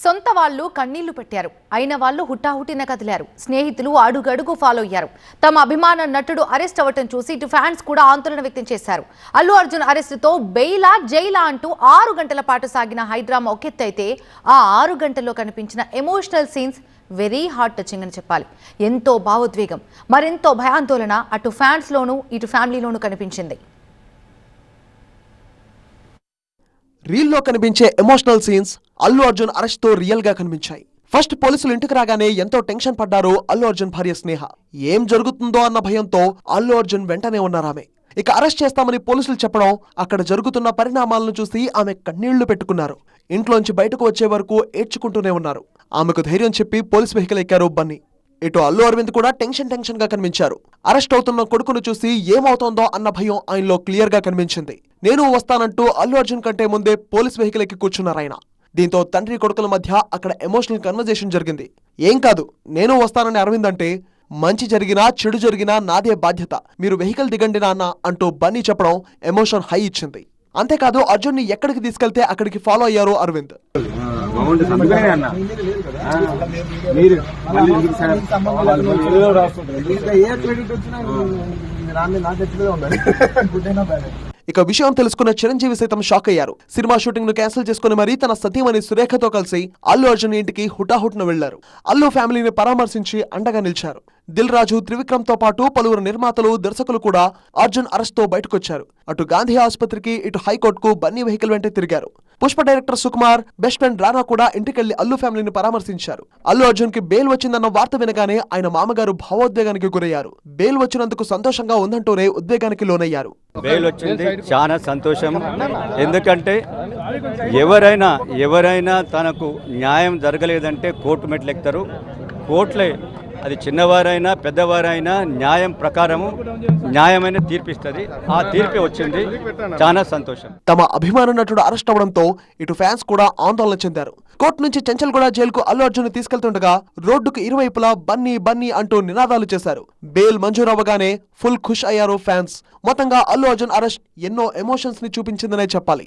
సొంత వాళ్ళు కన్నీళ్లు పెట్టారు. అయిన వాళ్ళు హుటాహుటిన కదిలారు. స్నేహితులు అడుగడుగు ఫాలో అయ్యారు. తమ అభిమాన నటుడు అరెస్ట్ అవ్వటం చూసి ఇటు ఫ్యాన్స్ కూడా ఆందోళన వ్యక్తం చేశారు. అల్లు అర్జున్ అరెస్టుతో బెయిలా జైలా అంటూ 6 గంటల పాటు సాగిన హైడ్రామా ఒకెత్తైతే ఆ 6 గంటల్లో కనిపించిన emotional scenes very heart touching అని చెప్పాలి. ఎంతో భావోద్వేగం, మరెంతో భయాందోళన అటు ఫ్యాన్స్ లోనూ ఇటు ఫ్యామిలీలోనూ కనిపించింది. రీల్లో కనిపించే emotional scenes Allu Arjun arrest తో రియల్ గా కనిపించాయి. ఫస్ట్ పోలీసులు ఇంటికి రాగానే ఎంతో టెన్షన్ పడ్డారు అల్లు అర్జున్ భార్య స్నేహ. ఏం జరుగుతుందో అన్న భయంతో అల్లు అర్జున్ వెంటనే ఉన్నారామె. ఇక అరెస్ట్ చేస్తామని పోలీసులు చెప్పడం, అక్కడ జరుగుతున్న పరిణామాలను చూసి ఆమె కన్నీళ్లు పెట్టుకున్నారు. ఇంట్లోంచి బయటకు వచ్చే వరకు ఏడ్చుకుంటూనే ఉన్నారు. ఆమెకు ధైర్యం చెప్పి పోలీస్ వెహికల్ ఎక్కారు బన్నీ. ఇటు అల్లు అరవింద్ కూడా టెన్షన్ గా కనిపించారు. అరెస్ట్ అవుతున్న కొడుకును చూసి ఏమవుతోందో అన్న భయం ఆయనలో క్లియర్ గా కనిపించింది. నేను వస్తానంటూ అల్లు అర్జున్ కంటే ముందే పోలీస్ వెహికల్ ఎక్కి కూర్చున్నారాయన. దీంతో తండ్రి కొడుకుల మధ్య అక్కడ ఎమోషనల్ కన్వర్జేషన్ జరిగింది. ఏం కాదు, నేను వస్తానని అరవింద్ అంటే, మంచి జరిగినా చెడు జరిగినా నాదే బాధ్యత, మీరు వెహికల్ దిగండి నాన్న అంటూ బన్నీ చెప్పడం ఎమోషన్ హై ఇచ్చింది. అంతేకాదు అర్జున్ ని ఎక్కడికి తీసుకెళ్తే అక్కడికి ఫాలో అయ్యారు అరవింద్. ఇక విషయం తెలుసుకున్న చిరంజీవి సైతం షాక్ అయ్యారు. సినిమా షూటింగ్ ను క్యాన్సిల్ చేసుకుని మరీ తన సతీమణి సురేఖతో కలిసి అల్లు అర్జున్ ఇంటికి హుటాహుటిన వెళ్లారు. అల్లు ఫ్యామిలీని పరామర్శించి అండగా నిలిచారు. దిల్ రాజు, త్రివిక్రమ్ తో పాటు పలువురు నిర్మాతలు, దర్శకులు కూడా అర్జున్ అరెస్ట్ తో బయటకొచ్చారు. అటు గాంధీ ఆసుపత్రికి, ఇటు హైకోర్టుకు బన్నీ వెహికల్ వెంటే తిరిగారు. Pushpa director Sukumar, best friend రానా కూడా ఇంటికెళ్లి అల్లు ఫ్యామిలీని పరామర్శించారు. అల్లు అర్జున్ కి బెయిల్ వచ్చిందన్న వార్త వినగానే ఆయన మామగారు భావోద్వేగానికి గురయ్యారు. బెయిల్ వచ్చినందుకు సంతోషంగా ఉందంటూనే ఉద్వేగానికి లోనయ్యారు. బెయిల్ వచ్చింది, చాలా సంతోషం. ఎందుకంటే ఎవరైనా తనకు న్యాయం జరగలేదంటే కోర్టు మెట్లు ఎక్కుతారు. కోర్టులే, అది చిన్నవారైనా పెద్దవారైనా న్యాయం ప్రకారము న్యాయమైన తీర్పిస్తుంది. ఆ తీర్పే వచ్చింది, చాలా సంతోషం. తమ అభిమాన నటుడు అరెస్ట్ అవడంతో ఇటు ఫ్యాన్స్ కూడా ఆందోళన చెందారు. కోర్టు నుంచి చెంచల్గూడ జైలుకు అల్లు అర్జున్ తీసుకెళ్తుండగా రోడ్డుకు ఇరువైపులా బన్నీ బన్నీ అంటూ నినాదాలు చేశారు. బెయిల్ మంజూరవ్వగానే ఫుల్ ఖుష్ అయ్యారు ఫ్యాన్స్. మొత్తంగా అల్లు అర్జున్ అరెస్ట్ ఎన్నో ఎమోషన్స్ ని చూపించిందనే చెప్పాలి.